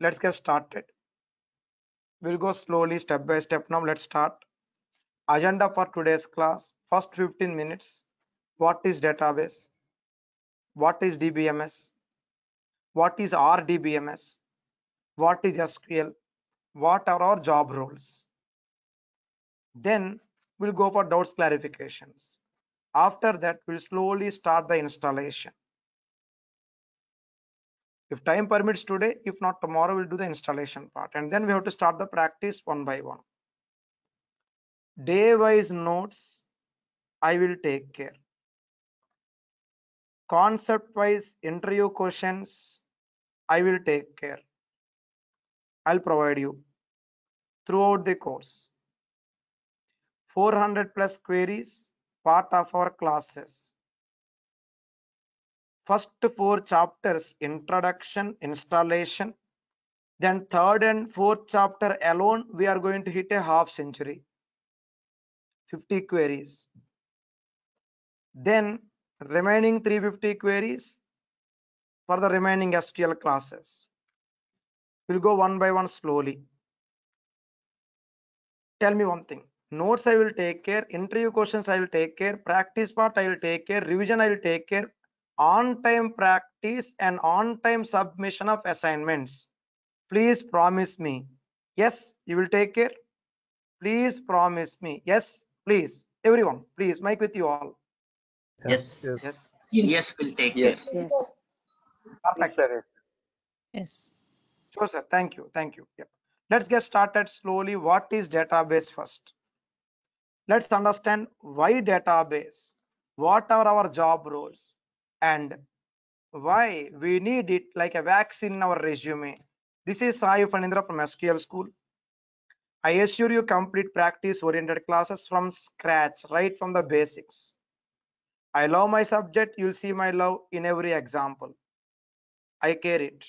Let's get started. We'll go slowly step by step. Now let's start. Agenda for today's class. First 15 minutes. What is database? What is DBMS? What is RDBMS? What is SQL? What are our job roles? Then we'll go for doubts clarifications. After that, we'll slowly start the installation. If time permits today, if not tomorrow, we'll do the installation part. And then we have to start the practice one by one. Day-wise notes, I will take care. Concept-wise interview questions, I will take care. I'll provide you throughout the course. 400 plus queries, part of our classes. First 4 chapters, introduction, installation. Then third and fourth chapter alone, we are going to hit a half century. 50 queries. Then remaining 350 queries for the remaining SQL classes. We'll go one by one slowly. Tell me one thing. Notes I will take care, interview questions I will take care, practice part I will take care, revision I will take care, on time practice and on time submission of assignments. Please promise me. Yes, you will take care. Please promise me. Yes, please. Everyone, please, mic with you all. Yes. Yes. Yes, we'll take Yes. care. Yes. Perfect. Yes. Sure, sir. Thank you. Thank you. Yeah. Let's get started slowly. What is database first? Let's understand why database, what are our job roles, and why we need it like a vaccine in our resume. This is Sai Fanindra from SQL School. I assure you complete practice oriented classes from scratch, right from the basics. I love my subject. You'll see my love in every example. I care it.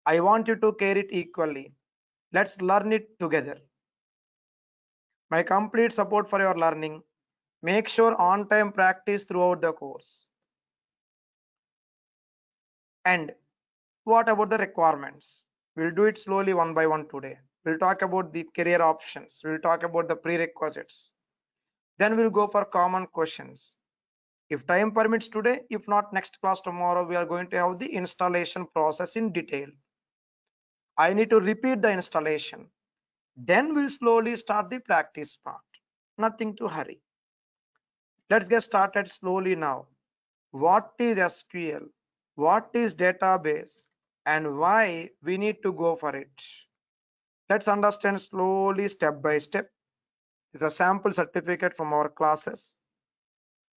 I want you to care it equally. Let's learn it together. My complete support for your learning. Make sure on time practice throughout the course. And what about the requirements? We'll do it slowly one by one today. We'll talk about the career options. We'll talk about the prerequisites. Then we'll go for common questions. If time permits today, if not next class tomorrow, we are going to have the installation process in detail. I need to repeat the installation. Then we'll slowly start the practice part. Nothing to hurry. Let's get started slowly now. What is SQL? What is database? And why we need to go for it? Let's understand slowly step by step. This is a sample certificate from our classes.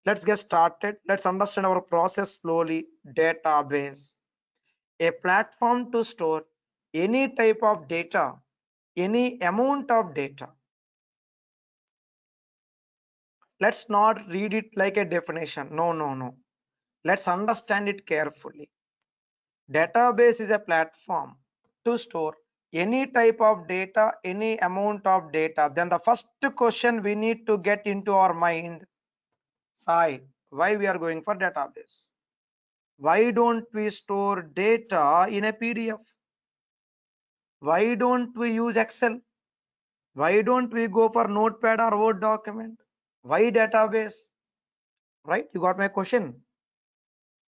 Let's get started. Let's understand our process slowly. Database, a platform to store any type of data, any amount of data. Let's not read it like a definition. No. Let's understand it carefully. Database is a platform to store any type of data, any amount of data. Then the first question we need to get into our mind, Sai, why we are going for database? Why don't we store data in a PDF? Why don't we use Excel? Why don't we go for Notepad or Word document? Why database? Right? You got my question?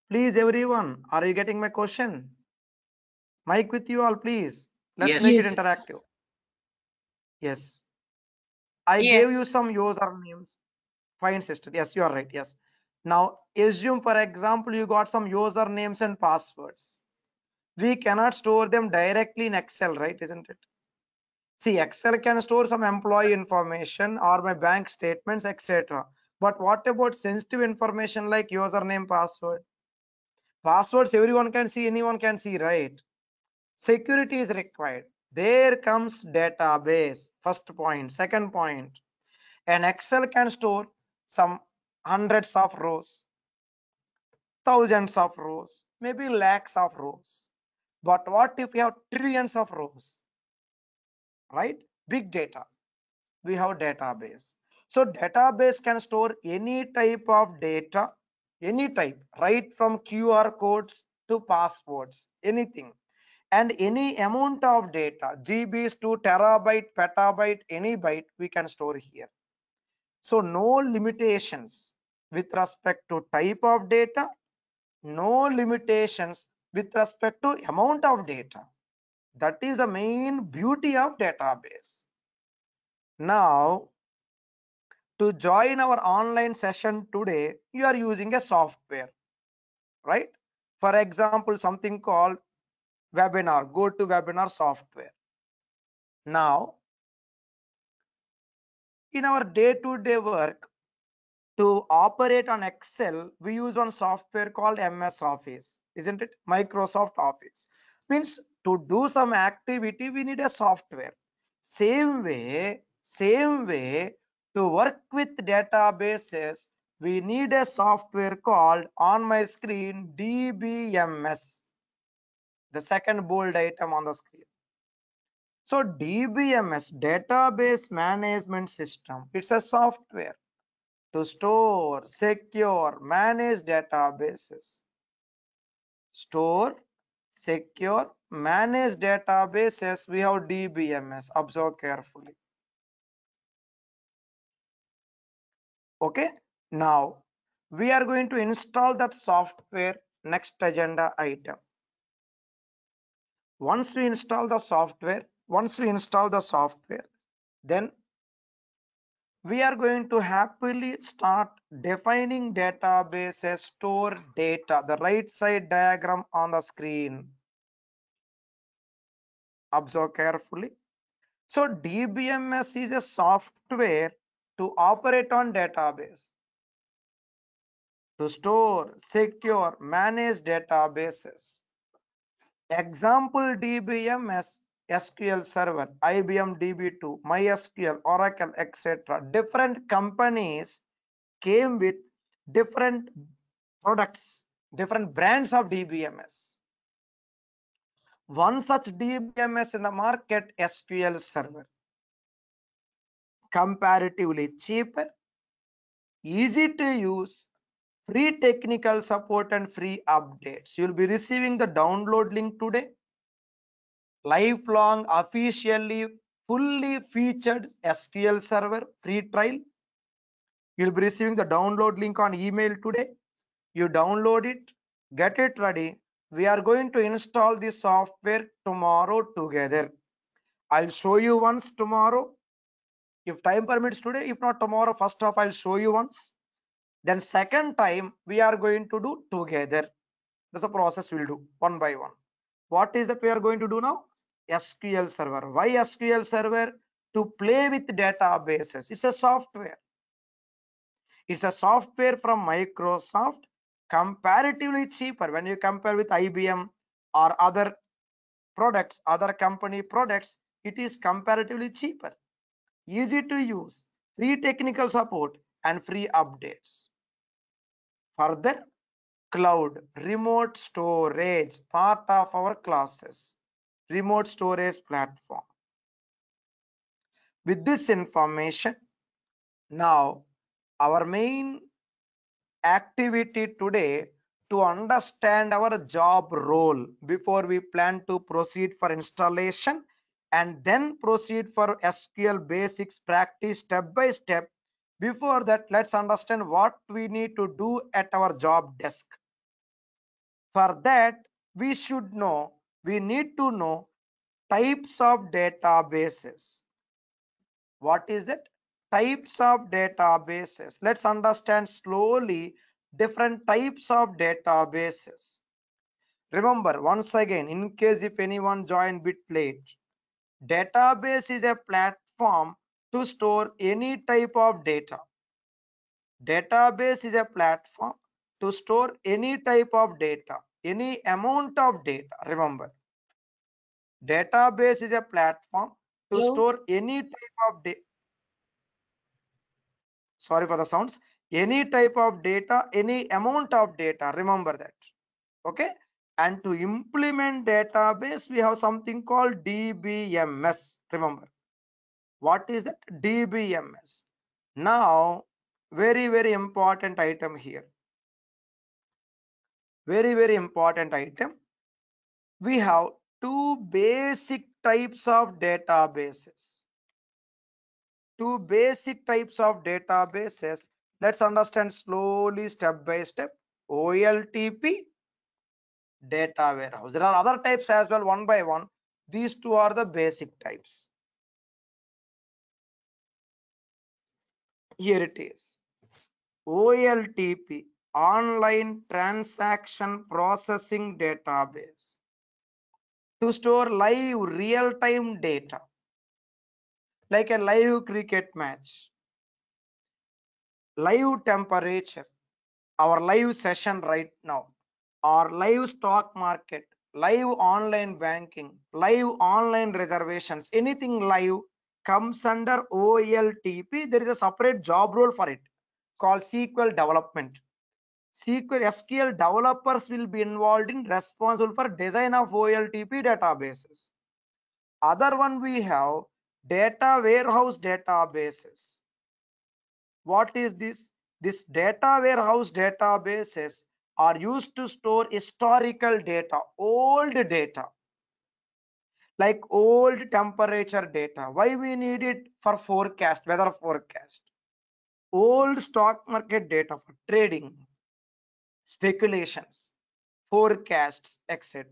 Please, everyone, are you getting my question? Mic with you all, please. Let's Yes. make it interactive. Yes. I gave you some usernames. Fine, sister. Yes, you are right. Yes. Now, assume, for example, you got some usernames and passwords. We cannot store them directly in Excel, right? Isn't it? See, Excel can store some employee information or my bank statements, etc. But what about sensitive information like username, password? Passwords everyone can see, anyone can see, right? Security is required. There comes database. First point. Second point, an Excel can store some hundreds of rows, thousands of rows, maybe lakhs of rows. But what if we have trillions of rows? Right? Big data. We have database. So database can store any type of data, any type, right from QR codes to passwords, anything. and any amount of data, GBs to terabyte, petabyte, any byte we can store here. So no limitations with respect to type of data, no limitations with respect to amount of data. That is the main beauty of database. Now, to join our online session today, you are using a software, right? For example, something called webinar, go to webinar software. Now, in our day-to-day work, to operate on Excel, we use one software called MS Office, isn't it? Microsoft Office. Means to do some activity, we need a software. Same way, to work with databases, we need a software called, on my screen, DBMS. The second bold item on the screen. So DBMS, Database Management System, it's a software to store, secure, manage databases. Store, secure, manage databases. We have DBMS. Observe carefully. Okay. Now we are going to install that software. Next agenda item. Once we install the software, then we are going to happily start defining databases, store data. The right side diagram on the screen. Observe carefully. So DBMS is a software to operate on database, to store, secure, manage databases. Example DBMS, SQL Server, IBM DB2, MySQL, Oracle, etc. Different companies came with different products, different brands of DBMS. One such DBMS in the market, SQL Server. Comparatively cheaper, easy to use, free technical support and free updates. You'll be receiving the download link today. Lifelong, officially, fully featured SQL Server free trial. You'll be receiving the download link on email today. You download it, get it ready. We are going to install this software tomorrow together. I'll show you once tomorrow. If time permits today, if not tomorrow, first off, I'll show you once. Then second time, we are going to do together. That's a process we'll do one by one. What is that we are going to do now? SQL Server. Why SQL Server? To play with databases. It's a software. It's a software from Microsoft, comparatively cheaper when you compare with IBM or other products, other company products. It is comparatively cheaper, easy to use, free technical support and free updates. Further, cloud, remote storage, part of our classes, remote storage platform. With this information, now our main activity today to understand our job role before we plan to proceed for installation and then proceed for SQL basics practice step by step. Before that, let's understand what we need to do at our job desk. For that, we need to know types of databases. What is that? Types of databases. Let's understand slowly different types of databases. Remember, once again, in case if anyone joined bit late, database is a platform to store any type of data. Database is a platform to store any type of data, any amount of data. Remember, database is a platform to store any type of data. Sorry for the sounds. Any type of data, any amount of data. Remember that. Okay. And to implement database, we have something called DBMS. Remember, what is that? DBMS. Now, very important item here. Very important item. We have two basic types of databases. Two basic types of databases. Let's understand slowly, step by step. OLTP, data warehouse. There are other types as well, one by one. These two are the basic types. Here it is. OLTP, online transaction processing database, to store live real-time data like a live cricket match, live temperature, our live session right now, or live stock market, live online banking, live online reservations, anything live comes under OLTP. There is a separate job role for it called SQL development. SQL developers will be involved in responsible for design of OLTP databases. Other one we have data warehouse databases. What is this? This data warehouse databases are used to store historical data, old data, like old temperature data. Why we need it? For forecast, weather forecast. Old stock market data for trading, speculations, forecasts, etc.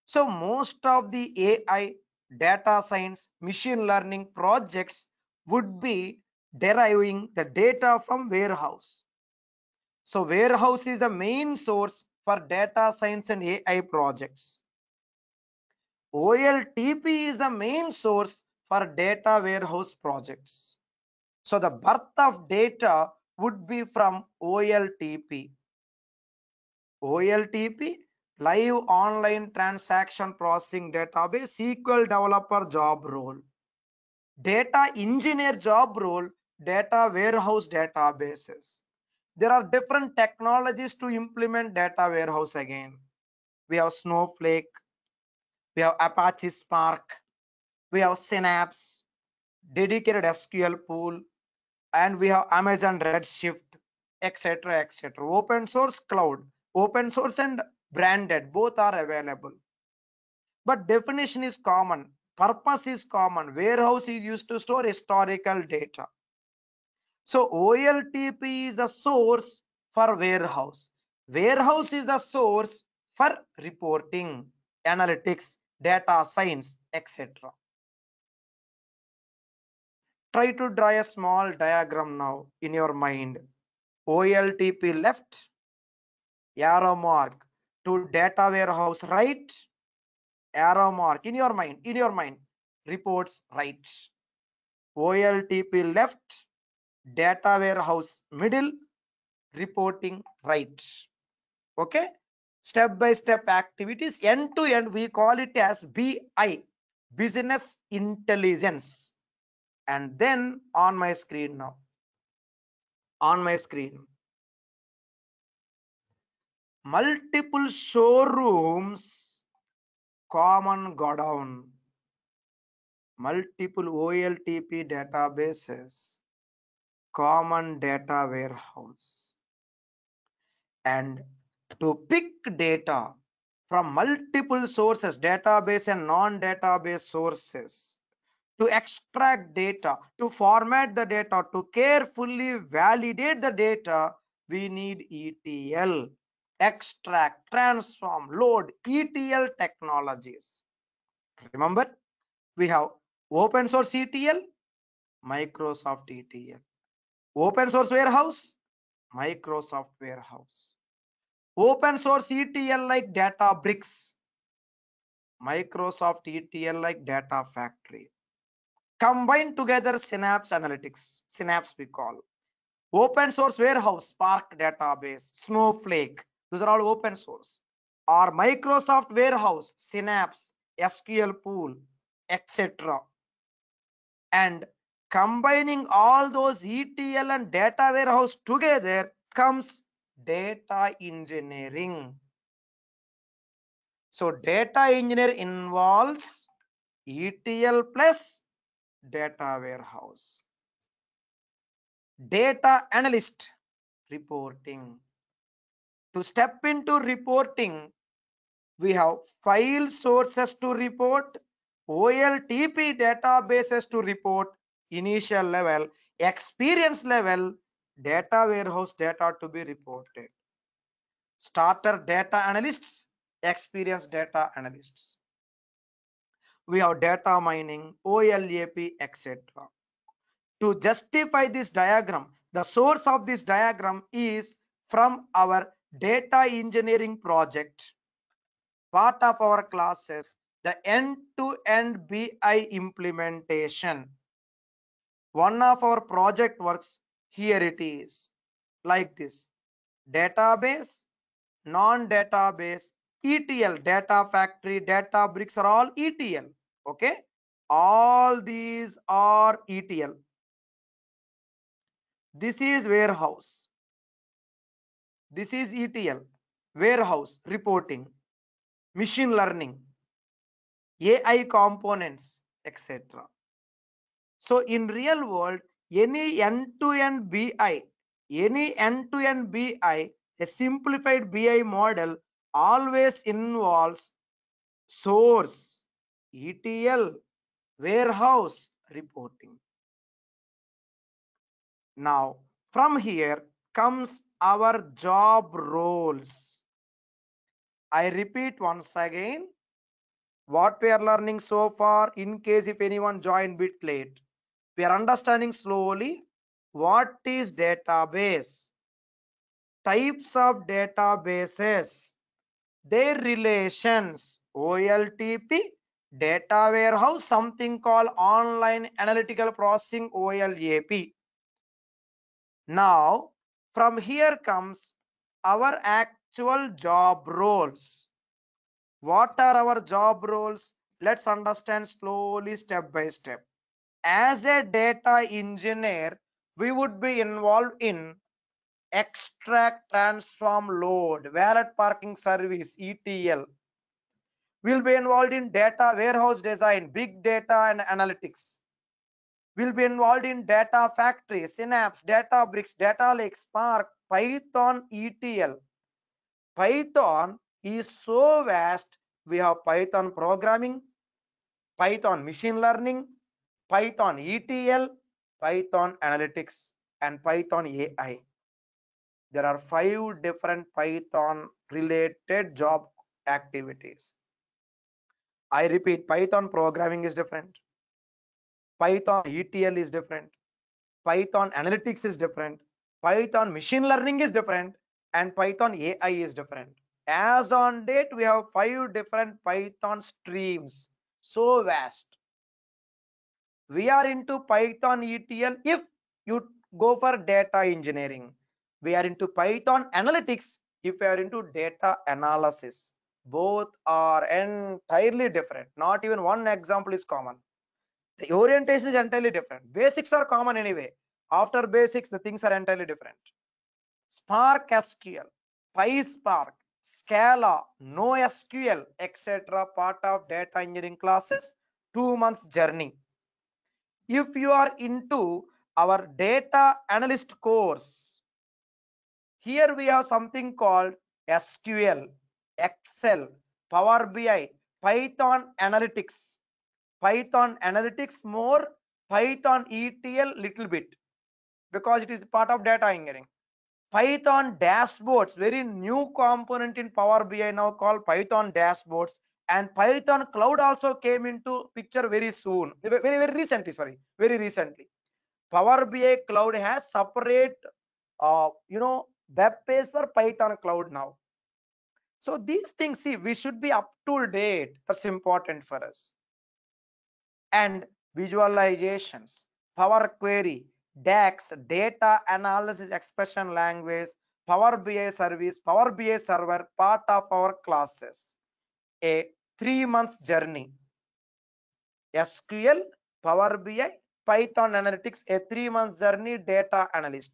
So most of the AI, data science, machine learning projects would be deriving the data from warehouse. So warehouse is the main source for data science and AI projects. OLTP is the main source for data warehouse projects. So the birth of data would be from OLTP. OLTP, live online transaction processing database, SQL developer job role. Data engineer job role, data warehouse databases. There are different technologies to implement data warehouse again. We have Snowflake, we have Apache Spark, we have Synapse, dedicated SQL pool, and we have Amazon Redshift, etc., etc. Open source cloud, open source and branded, both are available. But definition is common, purpose is common. Warehouse is used to store historical data. So OLTP is the source for warehouse. Warehouse is the source for reporting, analytics, data science, etc. Try to draw a small diagram now in your mind. OLTP left, arrow mark to data warehouse right, arrow mark in your mind, reports right. OLTP left, data warehouse middle, reporting right. Okay, step by step activities, end to end, we call it as BI, business intelligence. And then on my screen now, on my screen, multiple showrooms, common godown, multiple OLTP databases, common data warehouse. And to pick data from multiple sources, database and non-database sources, to extract data, to format the data, to carefully validate the data, we need ETL, extract, transform, load, ETL technologies. Remember, we have open source ETL, Microsoft ETL. Open source warehouse, Microsoft warehouse. Open source ETL like Databricks, Microsoft ETL like Data Factory. Combined together, Synapse Analytics, Synapse we call. Open source warehouse, Spark database, Snowflake, those are all open source. Or Microsoft warehouse, Synapse, SQL pool, etc. And combining all those ETL and data warehouse together comes data engineering. So data engineer involves ETL plus data warehouse. Data analyst, reporting. To step into reporting, We have file sources to report, OLTP databases to report, initial level, experience level, data warehouse data to be reported. Starter data analysts, experienced data analysts. We have data mining, OLAP, etc. To justify this diagram, the source of this diagram is from our data engineering project, part of our classes, the end-to-end BI implementation. One of our project works, here it is, like this: database, non-database, ETL, data factory, data bricks are all ETL. Okay, all these are ETL. This is warehouse. This is ETL, warehouse reporting, machine learning, AI components, etc. So in real world, any end-to-end BI, a simplified BI model always involves source, ETL, warehouse reporting. Now, from here comes our job roles. I repeat once again what we are learning so far, in case if anyone joined bit late. We are understanding slowly what is database, types of databases, their relations, OLTP, data warehouse, something called online analytical processing, OLAP. Now, from here comes our actual job roles. What are our job roles? Let's understand slowly, step by step. As a data engineer, we would be involved in extract, transform, load, valet parking service, ETL. We'll be involved in data warehouse design, big data and analytics. We'll be involved in data factory, Synapse, Databricks, Data Lake, Spark, Python, ETL. Python is so vast. We have Python programming, Python machine learning, Python ETL, Python analytics, and Python AI. There are 5 different Python related job activities. I repeat, Python programming is different, Python ETL is different, Python analytics is different, Python machine learning is different, and Python AI is different. As on date, we have 5 different Python streams. So vast. We are into Python ETL if you go for data engineering. We are into Python analytics if we are into data analysis. Both are entirely different. Not even one example is common. The orientation is entirely different. Basics are common anyway. After basics, the things are entirely different. Spark SQL, PySpark, Scala, NoSQL, etc. part of data engineering classes, 2 months journey. If you are into our data analyst course, here we have something called SQL, Excel, Power BI, Python analytics, more, Python ETL little bit, because it is part of data engineering. Python dashboards, very new component in Power BI now called Python dashboards, and Python cloud also came into picture very soon, very recently, very recently. Power BI cloud has separate web page for Python cloud now. So these things, see, we should be up to date. That's important for us. And visualizations, Power Query, DAX, data analysis expression language, Power BI service, Power BI server, part of our classes. A 3 months journey. SQL, Power BI, Python analytics, a 3 months journey, data analyst.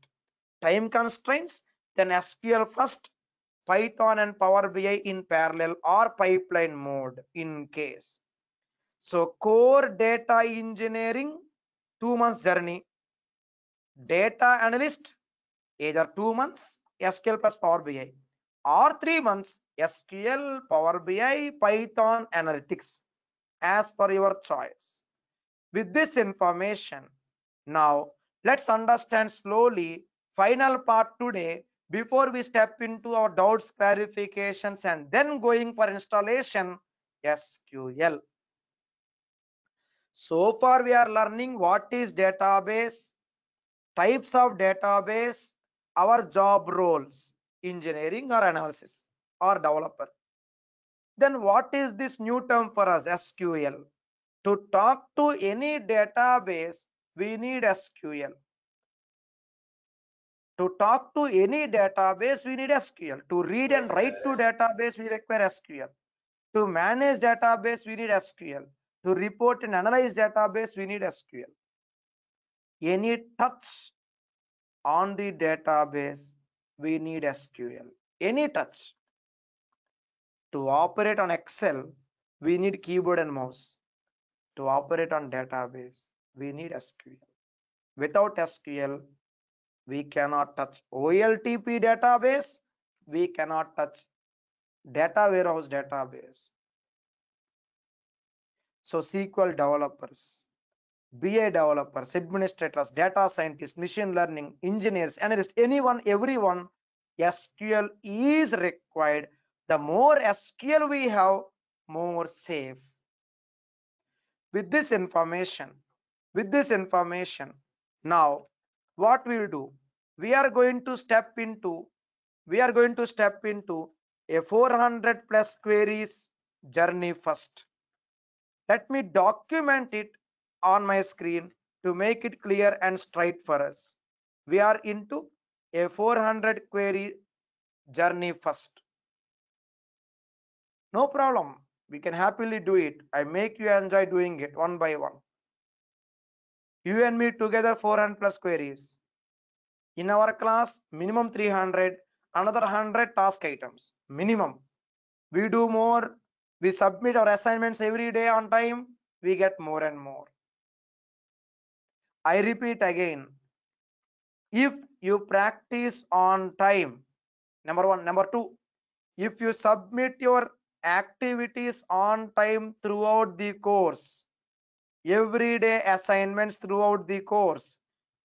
Time constraints, then SQL first, Python and Power BI in parallel or pipeline mode in case. So core data engineering, 2 months journey. Data analyst, either 2 months, SQL plus Power BI, or 3 months, SQL, Power BI, Python, Analytics, as per your choice. With this information, now let's understand slowly final part today before we step into our doubts, clarifications, and then going for installation SQL. So far we are learning what is database, types of database, our job roles, engineering or analysis or developer. Then what is this new term for us, SQL? To talk to any database, we need SQL. To talk to any database, we need SQL. To read and write to database, we require SQL. To manage database, we need SQL. To report and analyze database, we need SQL. Any touch on the database, we need SQL. Any touch. To operate on Excel, we need keyboard and mouse. To operate on database, we need SQL. Without SQL, we cannot touch OLTP database, we cannot touch data warehouse database. So SQL developers, BA developers, administrators, data scientists, machine learning, engineers, analysts, anyone, everyone, SQL is required. The more SQL we have, more safe. With this information, now what we'll do, we are going to step into a 400 plus queries journey first. Let me document it on my screen to make it clear and straight for us. We are into a 400 query journey first. No problem, we can happily do it. I make you enjoy doing it one by one. You and me together 400 plus queries. In our class, minimum 300, another 100 task items, minimum. We do more, we submit our assignments every day on time, we get more and more. I repeat again, if you practice on time, number one. Number two, if you submit your activities on time throughout the course, everyday assignments throughout the course,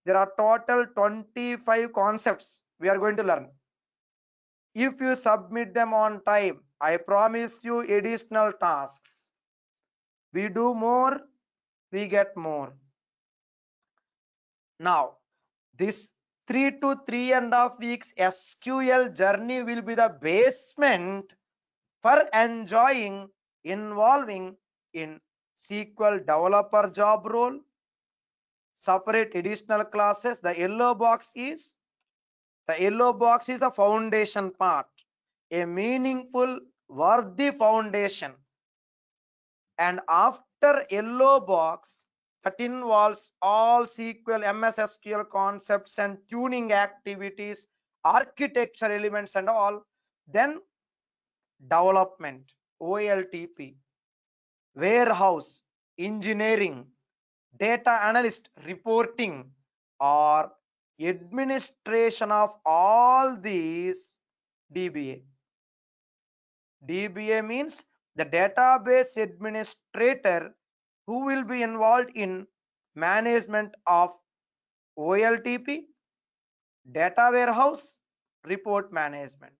there are total 25 concepts we are going to learn. If you submit them on time, I promise you additional tasks. We do more, we get more. Now, this 3 to 3.5 weeks SQL journey will be the basement for involving in SQL developer job role, separate additional classes. The yellow box is the foundation part, a meaningful, worthy foundation. And after yellow box, that involves all SQL, MSSQL concepts and tuning activities, architecture elements and all. Then development, OLTP, warehouse, engineering, data analyst, reporting, or administration of all these DBA. DBA means the database administrator who will be involved in management of OLTP, data warehouse, report management.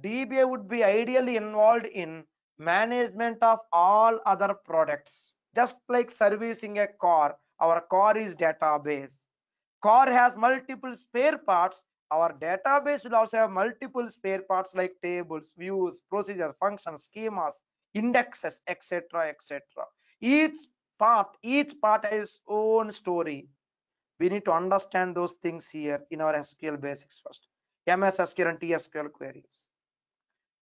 DBA would be ideally involved in management of all other products. Just like servicing a car, our car is database. Car has multiple spare parts. Our database will also have multiple spare parts like tables, views, procedure, functions, schemas, indexes, etc., etc. Each part has its own story. We need to understand those things here in our SQL basics first. MSSQL and TSQL queries.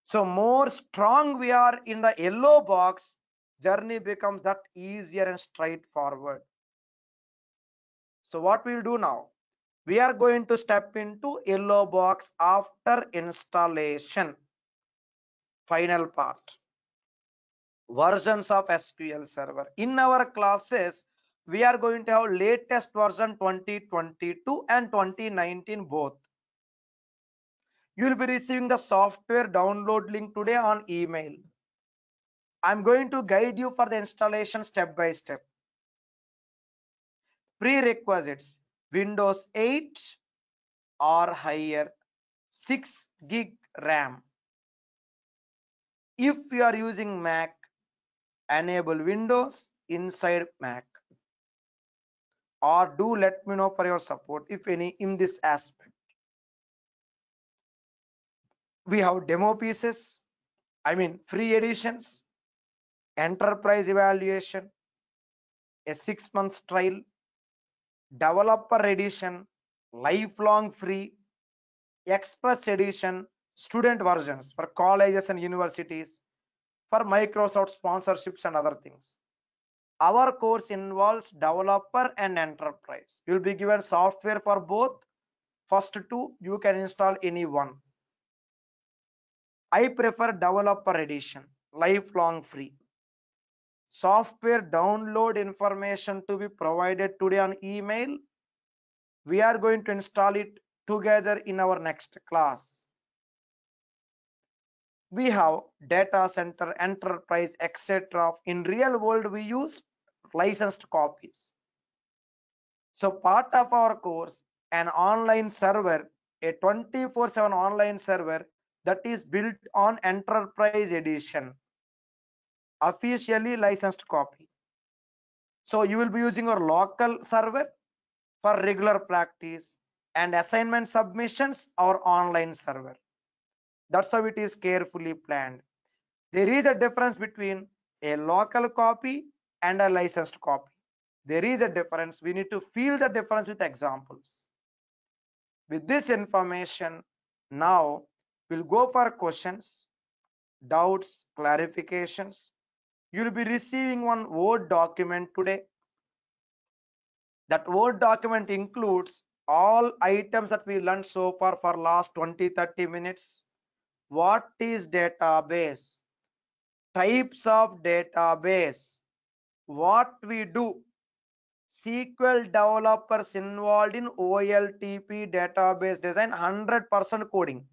So more strong we are in the yellow box, journey becomes that easier and straightforward. So what we'll do now, we are going to step into yellow box after installation. Final part, versions of SQL Server. In our classes, we are going to have latest version 2022 and 2019 both. You will be receiving the software download link today on email. I'm going to guide you for the installation step by step. Prerequisites: Windows 8 or higher, 6 gig RAM. If you are using Mac, enable Windows inside Mac, or do let me know for your support if any in this aspect. We have demo pieces, free editions, enterprise evaluation, a 6 month trial, developer edition, lifelong free, express edition, student versions for colleges and universities, for Microsoft sponsorships and other things. Our course involves developer and enterprise. You will be given software for both. First two, you can install any one. I prefer developer edition, lifelong free. Software download information to be provided today on email. We are going to install it together in our next class. We have data center, enterprise, etc. In real world, we use licensed copies. So part of our course, an online server, a 24/7 online server that is built on enterprise edition, officially licensed copy. So you will be using your local server for regular practice, and assignment submissions or online server. That's how it is carefully planned. There is a difference between a local copy and a licensed copy. There is a difference. We need to feel the difference with examples. With this information, now we'll go for questions, doubts, clarifications. You'll be receiving one Word document today. That Word document includes all items that we learned so far for last 20-30 minutes. What is database? Types of database. What we do? SQL developers involved in OLTP database design, 100% coding.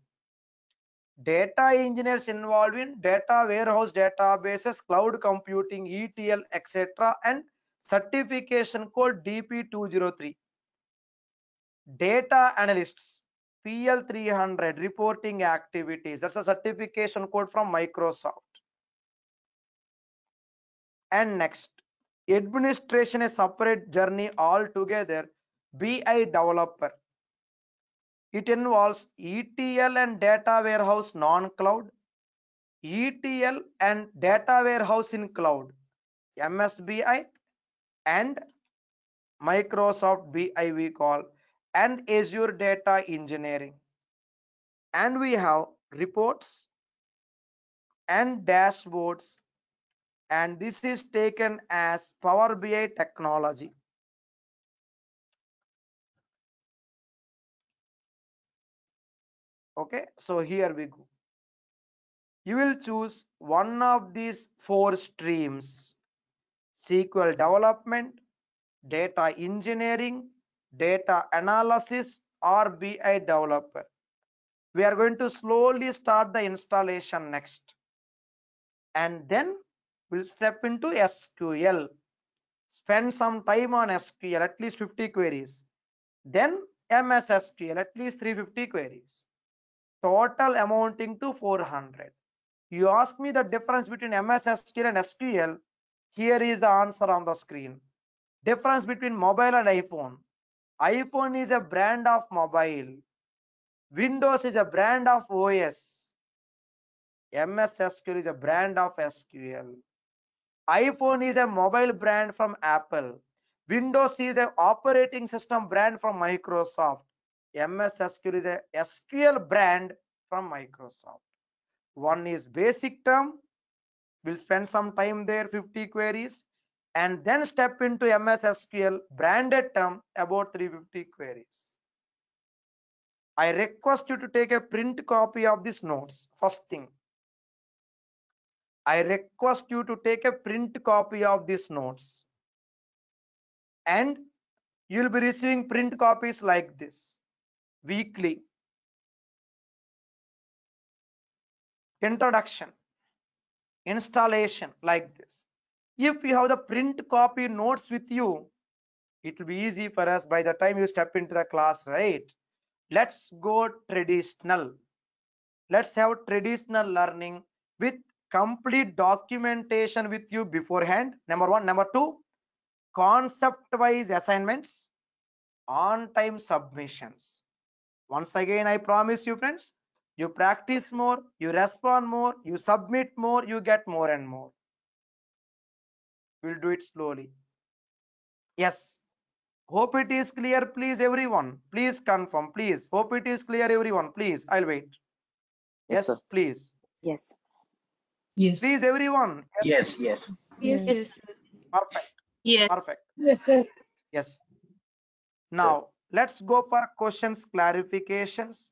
Data engineers involved in data warehouse databases, cloud computing, ETL, etc. and certification code DP203. Data analysts, PL300, reporting activities. That's a certification code from Microsoft. And next, administration, a separate journey altogether. BI developer. It involves ETL and data warehouse non-cloud, ETL and data warehouse in cloud, MSBI and Microsoft BI we call, and Azure data engineering. And we have reports and dashboards, and this is taken as Power BI technology. Okay, so here we go. You will choose one of these 4 streams: SQL development, data engineering, data analysis, or BI developer. We are going to slowly start the installation next, and then we'll step into SQL. Spend some time on SQL, at least 50 queries. Then MSSQL, at least 350 queries. Total amounting to 400. You ask me the difference between MSSQL and SQL. Here is the answer on the screen. Difference between mobile and iPhone. iPhone is a brand of mobile. Windows is a brand of OS. MSSQL is a brand of SQL. iPhone is a mobile brand from Apple. Windows is an operating system brand from Microsoft. MSSQL is a SQL brand from Microsoft. One is basic term. We'll spend some time there, 50 queries, and then step into MSSQL branded term, about 350 queries. I request you to take a print copy of these notes. First thing, I request you to take a print copy of these notes, and you'll be receiving print copies like this weekly. introduction, installation, like this. If you have the print copy notes with you, it will be easy for us by the time you step into the class, right? Let's go traditional. Let's have traditional learning with complete documentation with you beforehand. Number one. Number two, concept wise assignments, on time submissions. Once again, I promise you, friends, you practice more, you respond more, you submit more, you get more and more. We'll do it slowly. Yes. Hope it is clear, please, everyone. Please confirm, please. Hope it is clear, everyone. Please, I'll wait. Yes, Yes, please. Yes. Yes. Please, everyone. Yes, yes. Yes. Yes. Perfect. Yes. Perfect. Yes, sir. Yes. Now, let's go for questions clarifications.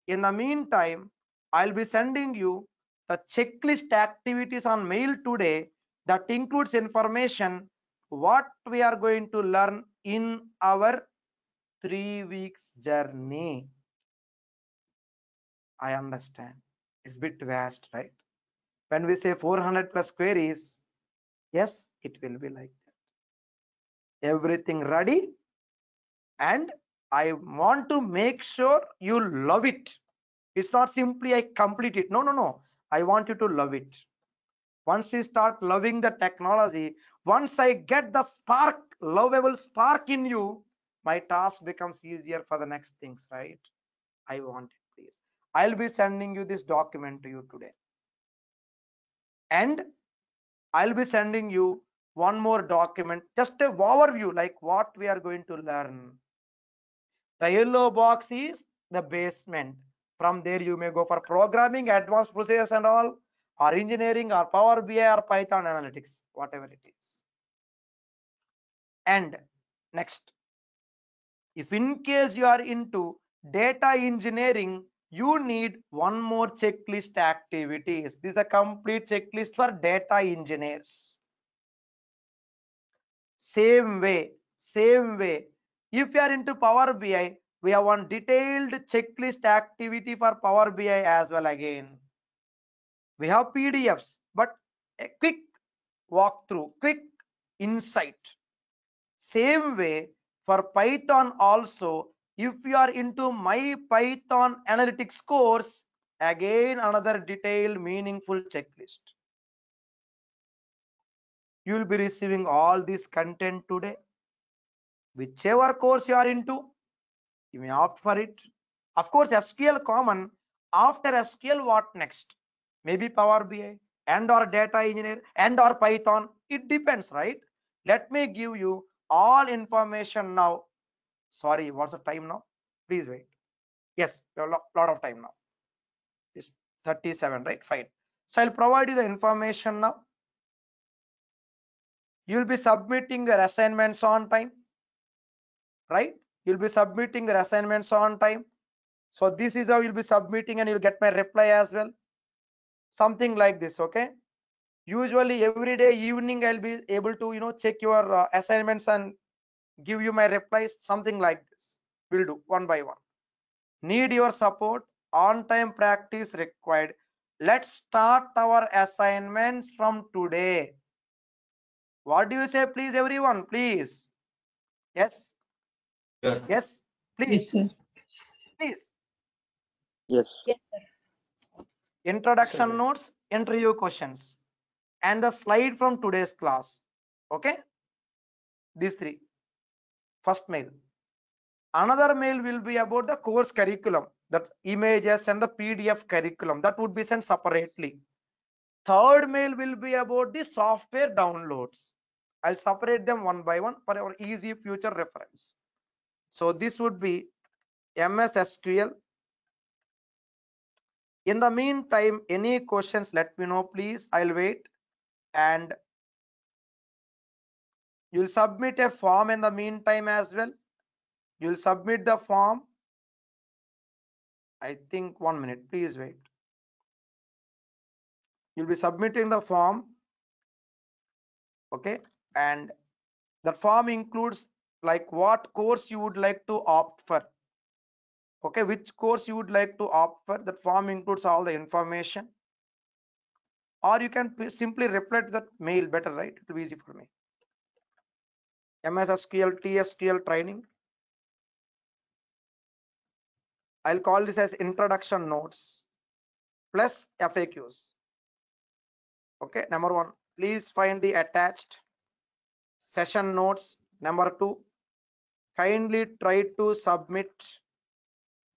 In the meantime, I'll be sending you the checklist activities on mail today that includes information what we are going to learn in our 3 weeks journey. I understand it's a bit vast, right? When we say 400 plus queries, yes, it will be like that. Everything ready, and I want to make sure you love it. It's not simply I complete it. No, no, no. I want you to love it. Once we start loving the technology, once I get the spark, lovable spark in you, my task becomes easier for the next things, right? I want it, please. I'll be sending you this document to you today. And I'll be sending you one more document, just a overview, like what we are going to learn. The yellow box is the basement. From there, you may go for programming, advanced procedures and all, or engineering, or Power BI, or Python analytics, whatever it is. And next, if in case you are into data engineering, you need one more checklist activities. This is a complete checklist for data engineers. Same way, if you are into Power BI, we have one detailed checklist activity for Power BI as well. Again, we have PDFs, but a quick walkthrough, quick insight. Same way for Python also, if you are into my Python analytics course, again another detailed meaningful checklist. You will be receiving all this content today. Whichever course you are into, you may opt for it. Of course, SQL common. After SQL, what next? Maybe Power BI and or data engineer and or Python. It depends, right? Let me give you all information now. Sorry, what's the time now? Please wait. Yes, we have a lot of time now. It's 37, right? Fine. So I'll provide you the information now. You'll be submitting your assignments on time, right? You'll be submitting your assignments on time. So this is how you'll be submitting, and you'll get my reply as well. Something like this, okay? Usually every day evening I'll be able to check your assignments and give you my replies. Something like this. We'll do one by one. Need your support. On time practice required. Let's start our assignments from today. What do you say, please, everyone? Please. Yes. Sure. Yes. Yes, Please. sir. Please. yes, Introduction notes, interview questions, and the slide from today's class. Okay, these three. First mail. Another mail will be about the course curriculum, that images and the PDF curriculum that would be sent separately. Third mail will be about the software downloads. I'll separate them one by one for our easy future reference. So this would be MSSQL. In the meantime, any questions, let me know, please. I'll wait. And you'll submit a form in the meantime as well. You'll submit the form. I think 1 minute, please wait. You'll be submitting the form, okay? And the form includes like what course you would like to opt for, okay? Which course you would like to opt for. That form includes all the information. or you can simply reply to that mail better, right? It will be easy for me. MSSQL TSQL training. I'll call this as introduction notes plus FAQs. Okay, number 1, please find the attached session notes. Number 2, kindly try to submit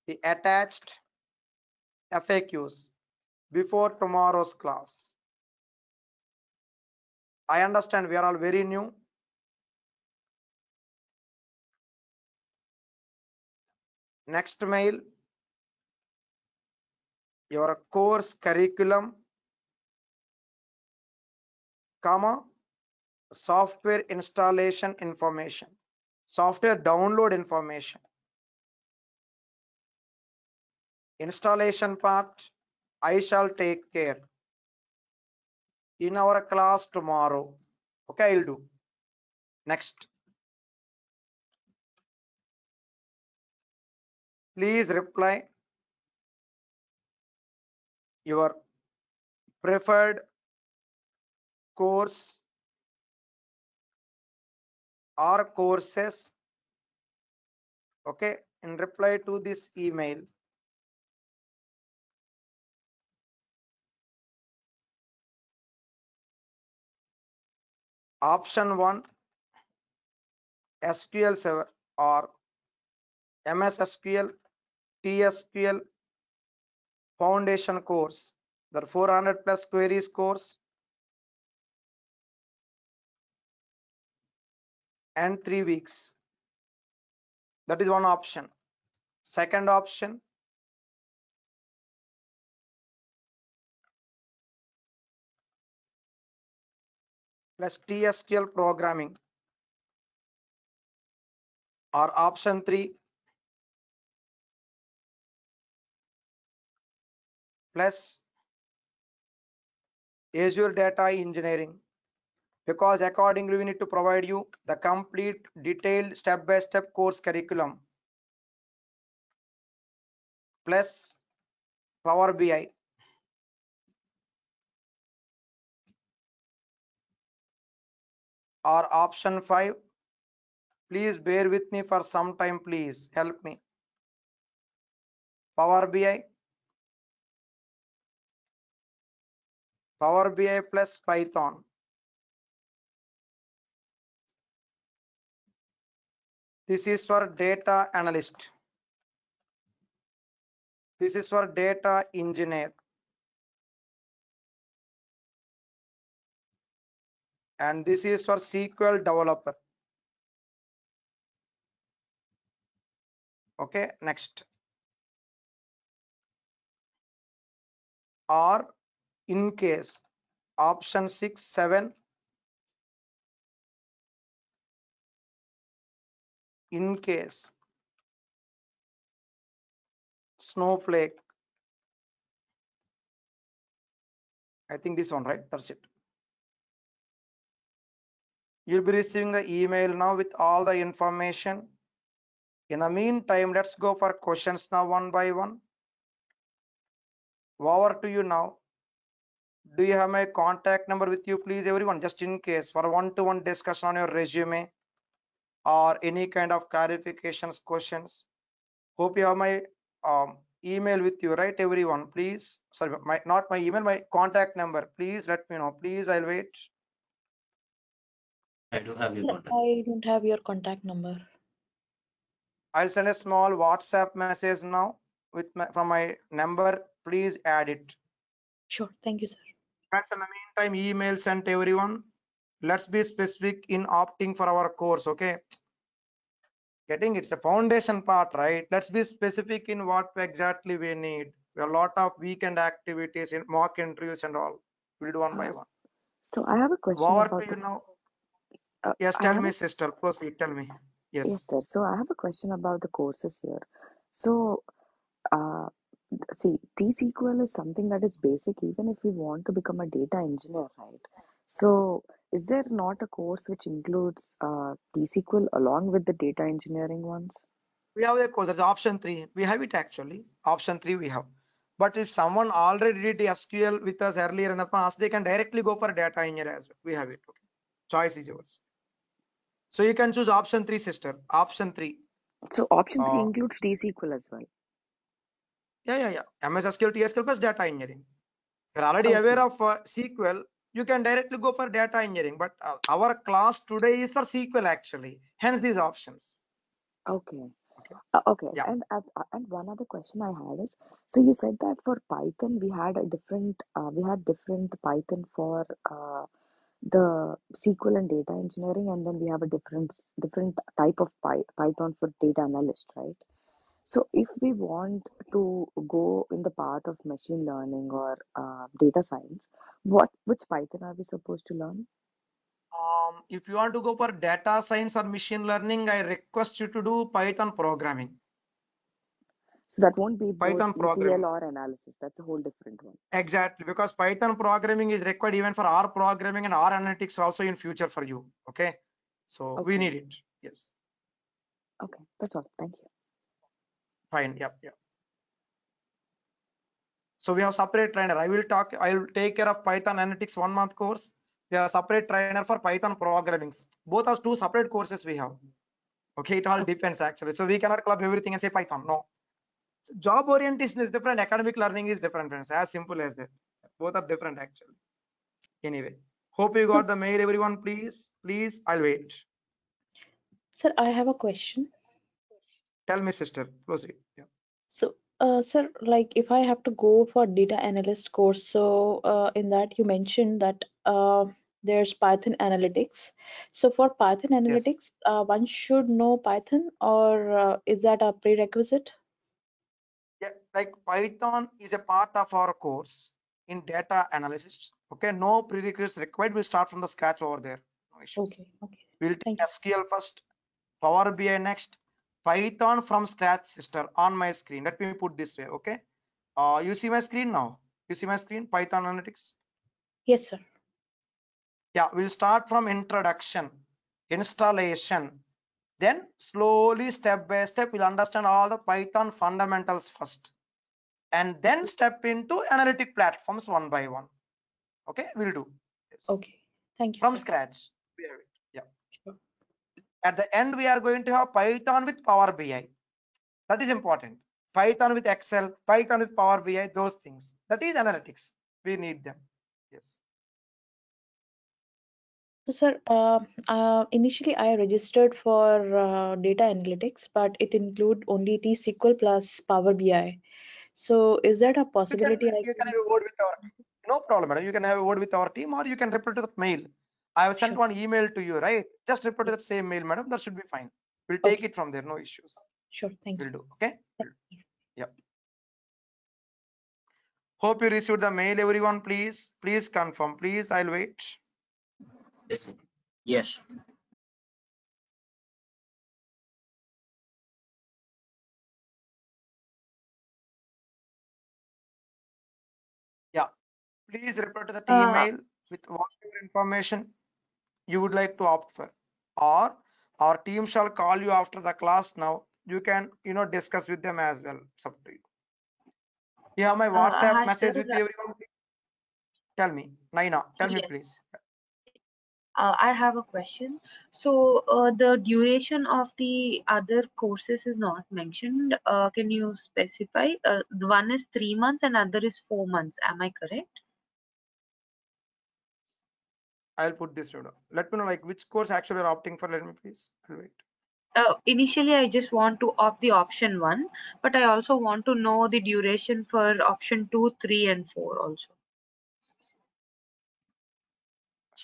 the attached FAQs before tomorrow's class. I understand we are all very new. Next mail, your course curriculum, comma, software installation information, software download information. Installation part, I shall take care in our class tomorrow. Okay, I'll do. Next, please reply your preferred course or courses. Okay, in reply to this email, option 1, SQL Server or MSSQL TSQL foundation course, the 400 plus queries course and 3 weeks. That is one option. Second option, plus TSQL programming, or option 3, plus Azure data engineering, because accordingly we need to provide you the complete detailed step-by-step course curriculum plus Power BI. Or option 5, please bear with me for some time, please help me. Power BI plus Python. This is for data analyst. This is for data engineer. And this is for SQL developer. Okay, next. Or in case option 6, 7, in case Snowflake. I think this one, right? That's it. You'll be receiving the email now with all the information. In the meantime, let's go for questions now one by one. Over to you now. Do you have my contact number with you, please, everyone? Just in case for one-to-one discussion on your resume or any kind of clarifications, questions. Hope you have my email with you, right, everyone? Please, sorry, not my email, my contact number. Please let me know. Please, I'll wait. I do have your contact. I don't have your contact number. I'll send a small WhatsApp message now with from my number. Please add it. Sure, thank you, sir. Friends, in the meantime, email sent everyone. Let's be specific in opting for our course. Okay, getting it's a foundation part, right? Let's be specific in what exactly we need. There are a lot of weekend activities in mock interviews and all. We'll do one by one. So I have a question Over about to you now. uh, Yes, I tell have me, a- sister. Proceed. Tell me. yes, Yes. sir. So I have a question about the courses here. So, uh, see, TSQL is something that is basic even if we want to become a data engineer, right? So, is there not a course which includes TSQL along with the data engineering ones? We have a course. That's option 3. We have it actually. Option 3 we have. But if someone already did SQL with us earlier in the past, they can directly go for data engineer as well. We have it. Okay. Choice is yours. So you can choose option 3, sister. Option 3. So option 3 Uh, includes TSQL as well. yeah. MSSQL, TSQL plus data engineering. You're already aware of SQL. You can directly go for data engineering. But our class today is for SQL actually. Hence these options. Okay. Okay. Okay. Yeah. And one other question I had is, so you said that for Python we had different Python for the SQL and data engineering, and then we have a different type of Python for data analyst, right? So if we want to go in the path of machine learning or data science, which Python are we supposed to learn? If you want to go for data science or machine learning, I request you to do Python programming. So that won't be both Python ETL programming. or analysis. That's a whole different one. Exactly, because Python programming is required even for R programming and R analytics also in future for you. Okay. So we Okay. need it. Yes. Okay. That's all. Thank you. Fine. Yep. So we have separate trainer. I will take care of Python analytics 1 month course. We have separate trainer for Python programming. Both are 2 separate courses we have. Okay. It all depends actually. So we cannot club everything and say Python. No. So job orientation is different. Academic learning is different, friends. As simple as that. Both are different actually. Anyway, hope you got the mail, everyone. Please, I'll wait. Sir, I have a question. Tell me, sister. Proceed. Yeah. So, sir, like if I have to go for data analyst course, so in that you mentioned that there's Python analytics. So for Python Yes. analytics, one should know Python, or is that a prerequisite? Yeah. Like Python is a part of our course in data analysis. Okay. No prerequisites required. We'll start from the scratch over there. No issues. Okay. We'll take Thank you. SQL first, Power BI next, Python from scratch, sister, on my screen. Let me put this way. Okay. You see my screen now? You see my screen? Python analytics. Yes, sir. Yeah. We'll start from introduction, installation. Then slowly, step by step, we'll understand all the Python fundamentals first, and then step into analytic platforms one by one. Okay, we'll do this Okay. Thank you, from sir. scratch. We have it. Yeah. Sure. At the end, we are going to have Python with Power BI. That is important. Python with Excel, Python with Power BI, those things. That is analytics. We need them. Yes. So, sir, initially I registered for data analytics, but it include only TSQL plus Power BI. So, is that a You can possibility I you can can? have a word with our team. No problem, madam. You can have a word with our team, or you can reply to that mail. I have sent Sure. one email to you, right? Just reply to Yes. that same mail, madam. That should be fine. We'll take Okay. it from there. No issues. Sure. Thank We'll you. do. Okay. Yep. Hope you received the mail, everyone. Please confirm. Please, I'll wait. Yes. Yes. Yeah. Please reply to that Uh, email with whatever information you would like to opt for, or our team shall call you after the class. Now you can discuss with them as well. It's up to you. You have my WhatsApp Hi, sir. message with you, everyone. Please tell me, Naina. Tell me, Yes. please. I have a question. So, the duration of the other courses is not mentioned. Can you specify? The one is 3 months and other is 4 months. Am I correct? I'll put this down. Let me know like which course actually you're opting for. Let me please. I'll wait. Initially, I just want to opt the option 1, but I also want to know the duration for option 2, 3, and 4 also.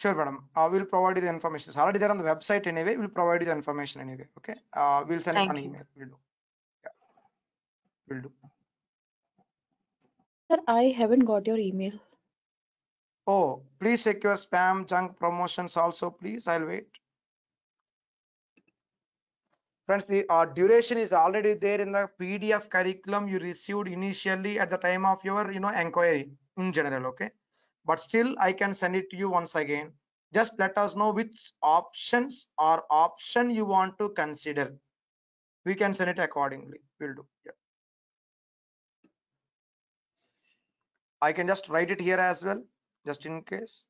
Sure, madam. We'll provide you the information. It's already there on the website anyway. We'll provide you the information anyway. Okay. We'll send it on Thank you. email. We'll do. Yeah, we'll do. Sir, I haven't got your email. Oh, please check your spam, junk, promotions also, please. I'll wait. Friends, the duration is already there in the PDF curriculum you received initially at the time of your inquiry in general. Okay, but still I can send it to you once again. Just let us know which options or option you want to consider. We can send it accordingly. We'll do. Yeah. I can just write it here as well, just in case.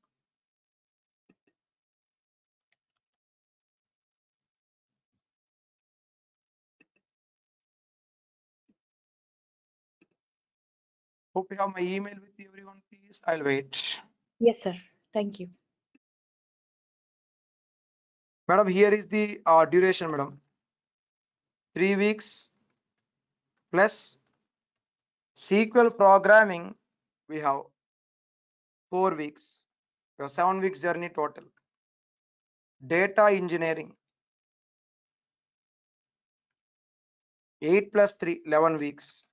Hope you have my email with you, everyone, please. I'll wait. Yes, sir. Thank you. Madam, here is the duration, madam. 3 weeks plus SQL programming, we have 4 weeks. We have 7 weeks journey total. Data engineering, 8 plus 3, 11 weeks.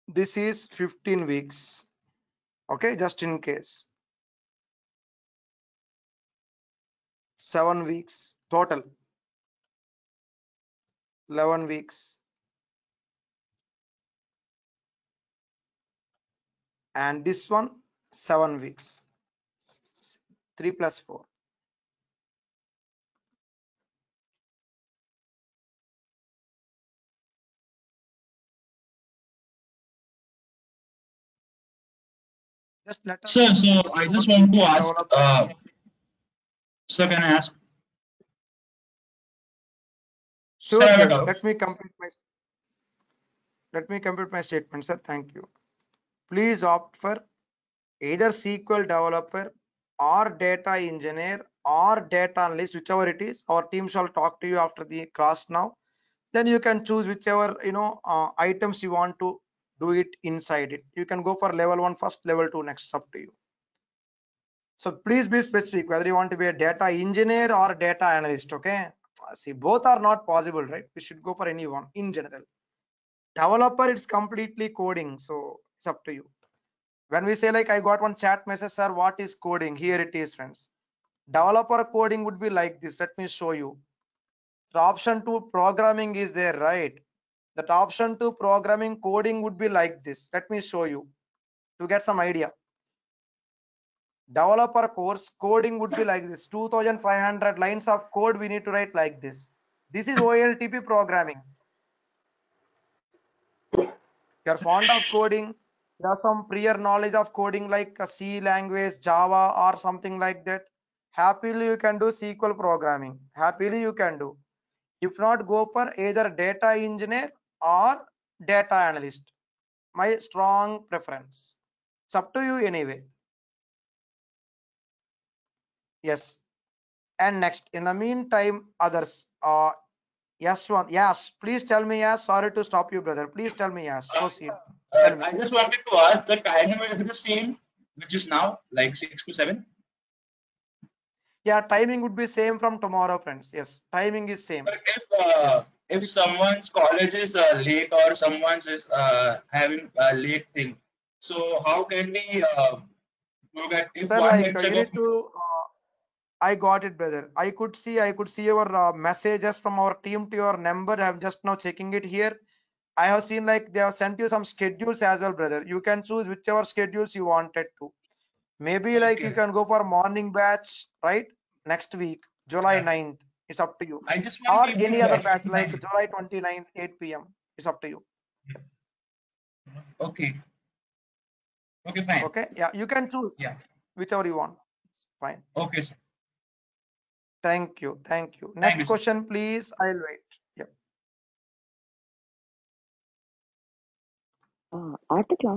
This is 15 weeks. Okay, just in case. 7 weeks total. 11 weeks. And this one, 7 weeks. 3 plus 4. Just let us Sir, so I just want to ask, sir, can I ask? Sir, I Sure, have a brother. doubt. Let me complete my statement, sir. Thank you. Please opt for either SQL Developer or Data Engineer or Data Analyst, whichever it is. Our team shall talk to you after the class now. Then you can choose whichever items you want to do it inside it. You can go for level 1 first, level 2 next. It's up to you. So please be specific whether you want to be a data engineer or a data analyst. Okay, see, both are not possible, right? We should go for any one in general. Developer, it's completely coding, so it's up to you. When we say like I got one chat message, sir, what is coding? Here it is, friends. Developer coding would be like this. Let me show you. The option 2 programming is there, right? That option 2 programming coding would be like this. Let me show you to get some idea. Developer course coding would be like this. 2500 lines of code we need to write like this. This is OLTP programming. You're fond of coding, you have some prior knowledge of coding like a C language, Java or something like that. Happily you can do SQL programming. Happily you can do. If not, go for either data engineer or data analyst. My strong preference. It's up to you anyway. Yes. And next, in the meantime, others. Yes, one. Yes, please tell me. Yes, sorry to stop you, brother. Please tell me. Yes, proceed. Tell me. I just wanted to ask, the timing will be the same, which is now like 6 to 7. Yeah, timing would be same from tomorrow, friends. Yes, timing is same. But Yes. if someone's college is late or someone's is having a late thing, so how can we look at if Sir, one like lecture you go? need to. I got it, brother. I could see your messages from our team to your number. I'm just now checking it here. I have seen like they have sent you some schedules as well, brother. You can choose whichever schedules you wanted to. Maybe like you Okay. can go for morning batch, right? Next week, July Yeah. 9th. It's up to you. I just want Or the any evening other batch. batch like July 29th, 8 p.m. It's up to you. Okay. Okay, fine. Okay. Yeah, you can choose Yeah. whichever you want. It's fine. Okay, sir. Thank you. Thank you. Thank Next you, sir. question, please. I'll wait. Yeah. At the class.